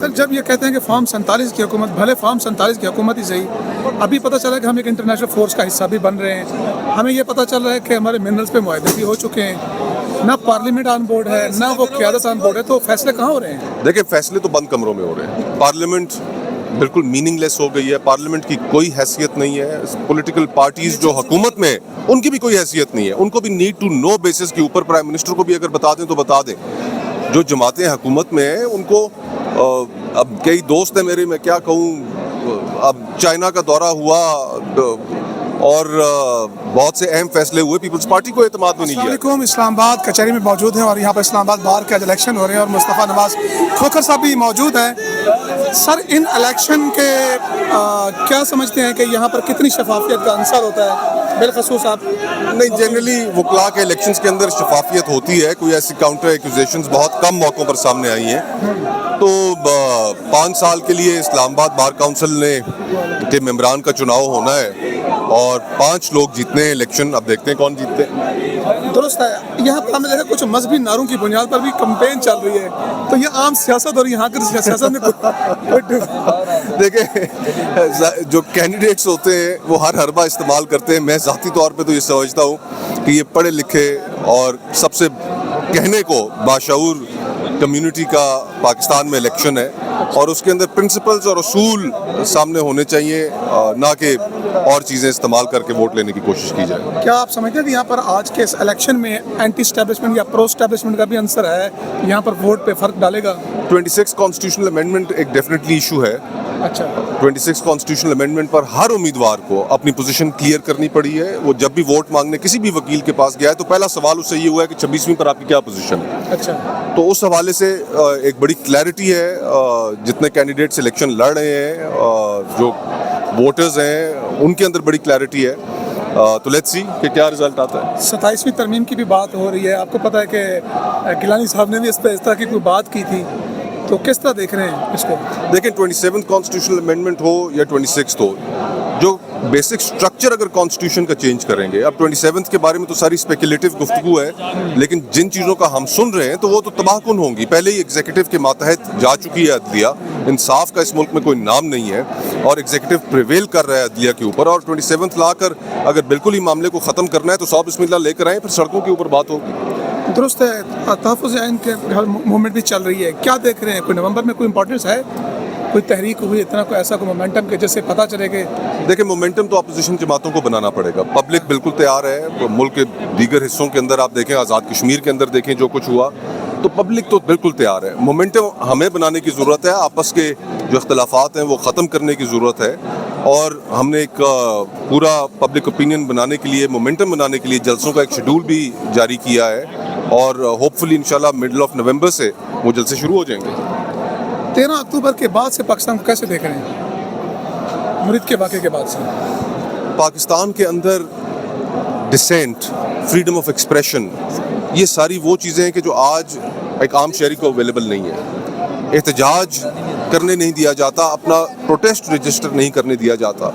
سر جب یہ کہتے ہیں کہ فارم 47 کی حکومت، بھلے فارم 47 کی حکومت ہی صحیح، ابھی پتہ چلا کہ ہم ایک انٹرنیشنل فورس کا حصہ بھی بن رہے ہیں، ہمیں یہ پتہ چل رہا ہے کہ ہمارے منرلز پہ معاہدے بھی ہو چکے ہیں، نہ پارلیمنٹ آن بورڈ ہے نہ وہ قیادت آن بورڈ ہے، تو فیصلے کہاں ہو رہے ہیں؟ دیکھیں فیصلے تو بند کمروں میں ہو رہے ہیں. پارلیمنٹ بالکل میننگ لیس ہو گئی ہے. پارلیمنٹ کی کوئی حیثیت نہیں ہے. پولیٹیکل پارٹیز جو حکومت میں ہیں ان کی بھی کوئی حیثیت نہیں ہے. ان کو بھی نیڈ ٹو نو بیسس کے اوپر پرائم منسٹر کو بھی اگر بتا دیں تو بتا دیں. جو جماعتیں حکومت میں ہیں ان کو اب کئی دوست ہیں میرے، میں کیا کہوں، اب چائنا کا دورہ ہوا اور بہت سے اہم فیصلے ہوئے، پیپلز پارٹی کو اعتماد میں نہیں السلام لیا. علیکم. اسلام آباد کچہری میں موجود ہیں اور یہاں پر اسلام آباد بار کے آج الیکشن ہو رہے ہیں اور مصطفیٰ نواز کھوکھر صاحب بھی موجود ہیں. سر ان الیکشن کے کیا سمجھتے ہیں کہ یہاں پر کتنی شفافیت کا عنصر ہوتا ہے بالخصوص آپ؟ نہیں، جنرلی وکلاء کے الیکشنز کے اندر شفافیت ہوتی ہے. کوئی ایسی کاؤنٹر ایکوزیشنز بہت کم موقعوں پر سامنے آئی ہیں. تو 5 سال کے لیے اسلام آباد بار کاؤنسل نے کے ممبران کا چناؤ ہونا ہے اور 5 لوگ جیتنے ہیں الیکشن. اب دیکھتے ہیں کون جیتتے ہیں. درست ہے. یہاں پر ہم نے دیکھا کچھ مذہبی نعروں کی بنیاد پر بھی کمپین چل رہی ہے، تو یہ عام سیاست اور یہاں کی سیاست میں دیکھیں جو کینڈیڈیٹس ہوتے ہیں وہ ہر حربہ استعمال کرتے ہیں. میں ذاتی طور پہ تو یہ سمجھتا ہوں کہ یہ پڑھے لکھے اور سب سے کہنے کو باشعور کمیونٹی کا پاکستان میں الیکشن ہے اور اس کے اندر پرنسپلز اور اصول سامنے ہونے چاہیے، نہ کہ اور چیزیں استعمال کر کے ووٹ لینے کی کوشش کی جائے. کیا آپ سمجھتے ہیں کہ یہاں پر آج کے اس الیکشن میں اینٹی اسٹیبلشمنٹ یا پرو اسٹیبلشمنٹ کا بھی عنصر ہے، یہاں پر ووٹ پہ فرق ڈالے گا؟ 26 کانسٹیٹیوشنل امینڈمنٹ ایک ڈیفینیٹلی ایشو ہے. اچھا. 26 کانسٹیٹیوشنل امینڈمنٹ پر ہر امیدوار کو اپنی پوزیشن کلیئر کرنی پڑی ہے. وہ جب بھی ووٹ مانگنے کسی بھی وکیل کے پاس گیا ہے تو پہلا سوال اس سے یہ ہوا ہے کہ 26ویں پر آپ کی کیا پوزیشن ہے. اچھا. تو اس حوالے سے ایک بڑی کلیئرٹی ہے. جتنے کینڈیڈیٹس الیکشن لڑ رہے ہیں، جو ووٹرز ہیں، ان کے اندر بڑی کلیئرٹی ہے. تو لیٹس سی کہ کیا رزلٹ آتا ہے. 27ویں ترمیم کی بھی بات ہو رہی ہے. آپ کو پتہ ہے کہ گیلانی صاحب نے بھی اس پہ اس طرح کی کوئی بات کی تھی، تو کس طرح دیکھ رہے ہیں اس کو؟ دیکھیں 27 کانسٹیٹیوشنل امینڈمنٹ ہو یا 26 ہو، جو بیسک سٹرکچر اگر کانسٹیٹیوشن کا چینج کریں گے. اب 27 کے بارے میں تو ساری اسپیکولیٹو گفتگو ہے، لیکن جن چیزوں کا ہم سن رہے ہیں تو وہ تو تباہ کن ہوں گی. پہلے ہی ایگزیکٹو کے ماتحت جا چکی ہے عدلیہ. انصاف کا اس ملک میں کوئی نام نہیں ہے اور ایگزیکٹو پریویل کر رہا ہے عدلیہ کے اوپر. اور 27 لا کر اگر بالکل ہی معاملے کو ختم کرنا ہے تو 100 بسم اللہ لے کر آئیں، پھر سڑکوں کے اوپر بات ہوگی. درست ہے. تحفظ آئین کے موومنٹ بھی چل رہی ہے، کیا دیکھ رہے ہیں؟ کوئی نومبر میں کوئی امپورٹنس ہے، کوئی تحریک ہوئی اتنا، کوئی ایسا کوئی مومنٹم کہ جس سے پتہ چلے کہ؟ دیکھیں مومنٹم تو اپوزیشن جماعتوں کو بنانا پڑے گا. پبلک بالکل تیار ہے. ملک کے دیگر حصوں کے اندر آپ دیکھیں، آزاد کشمیر کے اندر دیکھیں جو کچھ ہوا، تو پبلک تو بالکل تیار ہے. مومنٹم ہمیں بنانے کی ضرورت ہے. آپس کے جو اختلافات ہیں وہ ختم کرنے کی ضرورت ہے اور ہم نے ایک پورا پبلک اوپینین بنانے کے لیے، مومنٹم بنانے کے لیے جلسوں کا ایک شیڈول بھی جاری کیا ہے اور ہوپ فلی انشاءاللہ مڈل آف نومبر سے وہ جلسے شروع ہو جائیں گے. 13 اکتوبر کے بعد سے پاکستان کو کیسے دیکھ رہے ہیں؟ مرید کے واقعے کے بعد سے پاکستان کے اندر ڈسینٹ، فریڈم آف ایکسپریشن، یہ ساری وہ چیزیں ہیں کہ جو آج ایک عام شہری کو اویلیبل نہیں ہے. احتجاج کرنے نہیں دیا جاتا، اپنا پروٹیسٹ رجسٹر نہیں کرنے دیا جاتا،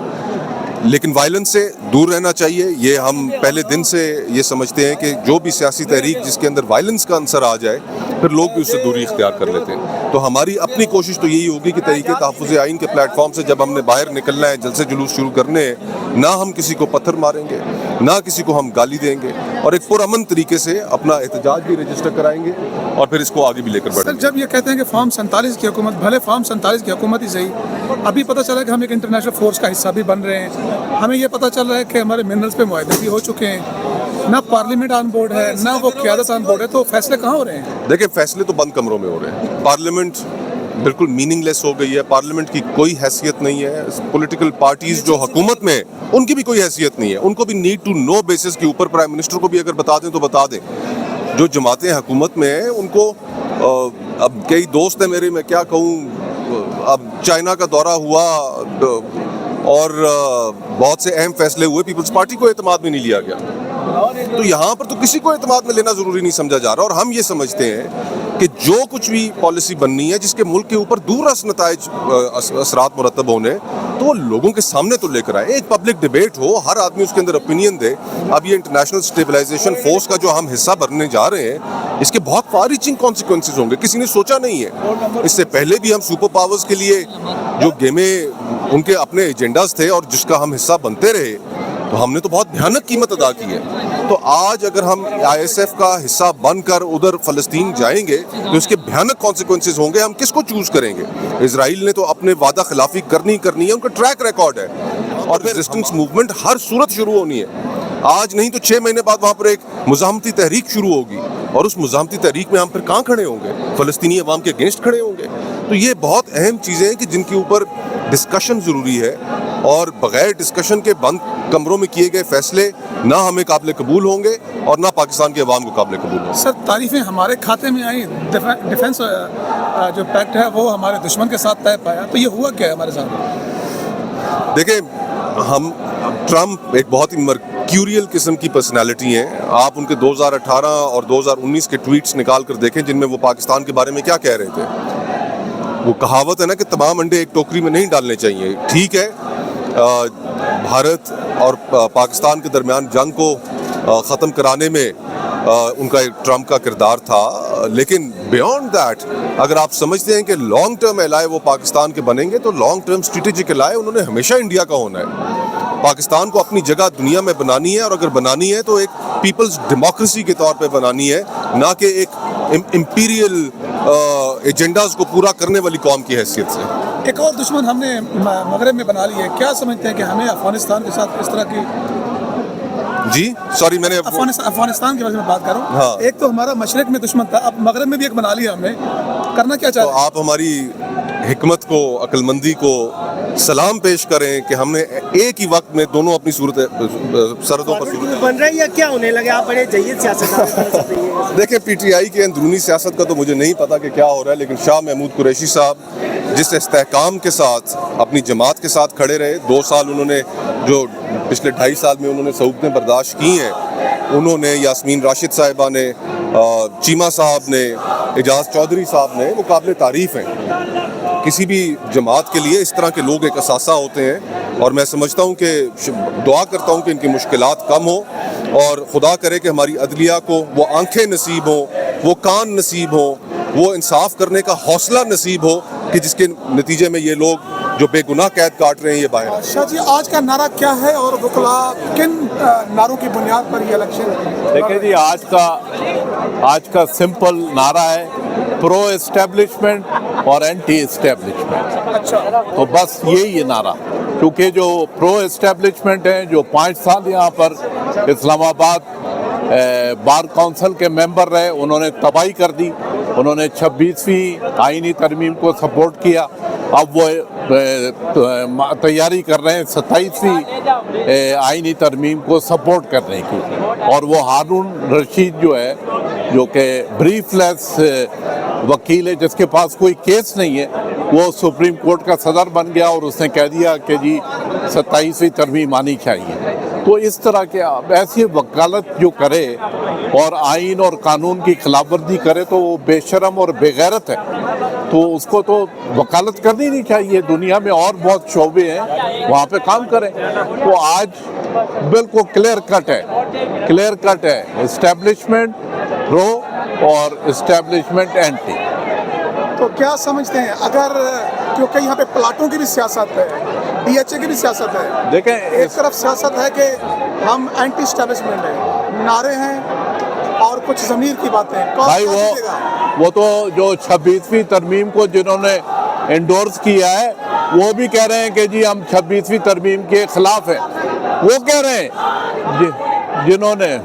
لیکن وائلنس سے دور رہنا چاہیے. یہ ہم پہلے دن سے یہ سمجھتے ہیں کہ جو بھی سیاسی تحریک جس کے اندر وائلنس کا عنصر آ جائے پھر لوگ بھی اس سے دوری اختیار کر لیتے ہیں. تو ہماری اپنی کوشش تو یہی ہوگی کہ تحریک تحفظ آئین کے پلیٹ فارم سے جب ہم نے باہر نکلنا ہے، جلسے جلوس شروع کرنے ہیں، نہ ہم کسی کو پتھر ماریں گے، نہ کسی کو ہم گالی دیں گے اور ایک پرامن طریقے سے اپنا احتجاج بھی رجسٹر کرائیں گے اور پھر اس کو آگے بھی لے کر بڑھیں گے. سر جب یہ کہتے ہیں کہ فارم 47 کی حکومت، بھلے فارم 47 کی حکومت ہی صحیح، ابھی پتہ چلا کہ ہم ایک انٹرنیشنل فورس کا حصہ بھی بن رہے ہیں، ہمیں یہ پتہ چل رہا ہے کہ ہمارے منرلز پہ معاہدے بھی ہو چکے ہیں، نہ پارلیمنٹ آن بورڈ ہے نہ وہ قیادت آن بورڈ ہے، تو فیصلے کہاں ہو رہے ہیں؟ دیکھیں فیصلے تو بند کمروں میں ہو رہے ہیں. پارلیمنٹ بالکل میننگ لیس ہو گئی ہے. پارلیمنٹ کی کوئی حیثیت نہیں ہے. پولیٹیکل پارٹیز جو حکومت میں ہیں ان کی بھی کوئی حیثیت نہیں ہے. ان کو بھی نیڈ ٹو نو بیسس کے اوپر پرائم منسٹر کو بھی اگر بتا دیں تو بتا دیں. جو جماعتیں حکومت میں ہیں ان کو اب کئی دوست ہیں میرے، میں کیا کہوں، اب چائنا کا دورہ ہوا اور بہت سے اہم فیصلے ہوئے، پیپلز پارٹی کو اعتماد میں نہیں لیا گیا. تو یہاں پر تو کسی کو اعتماد میں لینا ضروری نہیں سمجھا جا رہا. اور ہم یہ سمجھتے ہیں کہ جو کچھ بھی پالیسی بننی ہے جس کے ملک کے اوپر دور رس نتائج اثرات مرتب ہونے تو وہ لوگوں کے سامنے تو لے کر آئے, ایک پبلک ڈیبیٹ ہو, ہر آدمی اس کے اندر اوپینین دے. اب یہ انٹرنیشنل اسٹیبلائزیشن فورس کا جو ہم حصہ بننے جا رہے ہیں اس کے بہت فار ریچنگ کانسیکوینسز ہوں گے, کسی نے سوچا نہیں ہے. اس سے پہلے بھی ہم سپر پاورز کے لیے جو گیمیں ان کے اپنے ایجنڈاز تھے اور جس کا ہم حصہ بنتے رہے تو ہم نے تو بہت بھیانک قیمت ادا کی ہے. تو آج اگر ہم آئی ایس ایف کا حصہ بن کر ادھر فلسطین جائیں گے تو اس کے بھیانک کانسیکوینسز ہوں گے. ہم کس کو چوز کریں گے؟ اسرائیل نے تو اپنے وعدہ خلافی کرنی ہے, ان کا ٹریک ریکارڈ ہے, اور ریزسٹنس موومنٹ ہر صورت شروع ہونی ہے. آج نہیں تو 6 مہینے بعد وہاں پر ایک مزاحمتی تحریک شروع ہوگی, اور اس مزاحمتی تحریک میں ہم پھر کہاں کھڑے ہوں گے؟ فلسطینی عوام کے اگینسٹ کھڑے ہوں گے. تو یہ بہت اہم چیزیں ہیں کہ جن کے اوپر ڈسکشن ضروری ہے, اور بغیر ڈسکشن کے بند کمروں میں کیے گئے فیصلے نہ ہمیں قابل قبول ہوں گے اور نہ پاکستان کے عوام کو قابل قبول ہوں گے. سر تعریفیں ہمارے کھاتے میں آئیں, ڈیفنس جو پیکٹ ہے وہ ہمارے دشمن کے ساتھ طے پایا, تو یہ ہوا کیا ہے ہمارے ساتھ؟ دیکھیں, ہم ٹرمپ ایک بہت ہی مرکیوریل قسم کی پرسنالٹی ہیں. آپ ان کے 2018 اور 2019 کے ٹویٹس نکال کر دیکھیں جن میں وہ پاکستان کے بارے میں کیا کہہ رہے تھے. وہ کہاوت ہے نا کہ تمام انڈے ایک ٹوکری میں نہیں ڈالنے چاہیے. ٹھیک ہے, بھارت اور پاکستان کے درمیان جنگ کو ختم کرانے میں ان کا ایک ٹرمپ کا کردار تھا, لیکن بیونڈ دیٹ اگر آپ سمجھتے ہیں کہ لانگ ٹرم الائے وہ پاکستان کے بنیں گے تو لانگ ٹرم اسٹریٹجک الائے انہوں نے ہمیشہ انڈیا کا ہونا ہے. پاکستان کو اپنی جگہ دنیا میں بنانی ہے, اور اگر بنانی ہے تو ایک پیپلز ڈیموکریسی کے طور پہ بنانی ہے, نہ کہ ایک امپیریل ایجنڈاز کو پورا کرنے والی قوم کی حیثیت سے. ایک اور دشمن ہم نے مغرب میں بنا لی ہے, کیا سمجھتے ہیں کہ ہمیں افغانستان کے ساتھ اس طرح کی؟ جی سوری, میں نے افغانستان کے بارے میں بات کر رہا ہوں. ہاں. ایک تو ہمارا مشرق میں دشمن تھا, اب مغرب میں بھی ایک بنا لیا ہم نے, کرنا کیا چاہتے ہیں؟ آپ ہماری حکمت کو, عقل مندی کو سلام پیش کریں کہ ہم نے ایک ہی وقت میں دونوں اپنی سرحدوں پر بن رہی ہے. کیا ہونے لگے؟ آپ بڑے جید سیاست. دیکھیں, پی ٹی آئی کے اندرونی سیاست کا تو مجھے نہیں پتا کہ کیا ہو رہا ہے, لیکن شاہ محمود قریشی صاحب جس استحکام کے ساتھ اپنی جماعت کے ساتھ کھڑے رہے, 2 سال انہوں نے جو پچھلے 2.5 سال میں انہوں نے صعوبتیں برداشت کی ہیں, انہوں نے, یاسمین راشد صاحبہ نے, چیمہ صاحب نے, اعجاز چودھری صاحب نے, وہ قابل تعریف ہیں. کسی بھی جماعت کے لیے اس طرح کے لوگ ایک اثاثہ ہوتے ہیں, اور میں سمجھتا ہوں کہ دعا کرتا ہوں کہ ان کی مشکلات کم ہوں, اور خدا کرے کہ ہماری عدلیہ کو وہ آنکھیں نصیب ہوں, وہ کان نصیب ہوں, وہ انصاف کرنے کا حوصلہ نصیب ہو کہ جس کے نتیجے میں یہ لوگ جو بے گناہ قید کاٹ رہے ہیں یہ باہر. شاہ جی, آج کا نعرہ کیا ہے اور وکلاء کن نعروں کی بنیاد پر یہ الیکشن؟ دیکھیں جی, آج کا سمپل نعرہ ہے پرو اسٹیبلشمنٹ اور اینٹی اسٹیبلشمنٹ. اچھا, تو بس یہی ہے نعرہ, کیونکہ جو پرو اسٹیبلشمنٹ ہیں, جو 5 سال یہاں پر اسلام آباد بار کونسل کے ممبر رہے, انہوں نے تباہی کر دی. انہوں نے 26ویں آئینی ترمیم کو سپورٹ کیا. اب وہ تیاری کر رہے ہیں 27ویں آئینی ترمیم کو سپورٹ کرنے کی. اور وہ ہارون رشید جو ہے, جو کہ بریف لیس وکیل ہے, جس کے پاس کوئی کیس نہیں ہے, وہ سپریم کورٹ کا صدر بن گیا, اور اس نے کہہ دیا کہ جی 27ویں ترمیم آنی چاہیے. تو اس طرح کے ایسی وکالت جو کرے اور آئین اور قانون کی خلاف ورزی کرے تو وہ بے شرم اور بے غیرت ہے. تو اس کو تو وکالت کرنی نہیں چاہیے. دنیا میں اور بہت شعبے ہیں, وہاں پہ کام کریں. تو آج بالکل کلیئر کٹ ہے اسٹیبلشمنٹ پرو اور اسٹیبلشمنٹ اینٹی. تو کیا سمجھتے ہیں, اگر کیونکہ یہاں پہ پلاٹوں کی بھی سیاست ہے, ڈی ایچ اے کی بھی سیاست ہے, دیکھیں ایک طرف سیاست ہے کہ ہم اینٹی اسٹیبلشمنٹ ہیں, نعرے ہیں اور کچھ ضمیر کی باتیں, بھائی وہ تو جو 26ویں ترمیم کو جنہوں نے انڈورس کیا ہے وہ بھی کہہ رہے ہیں کہ جی ہم 26ویں ترمیم کے خلاف ہیں. وہ کہہ رہے ہیں جنہوں نے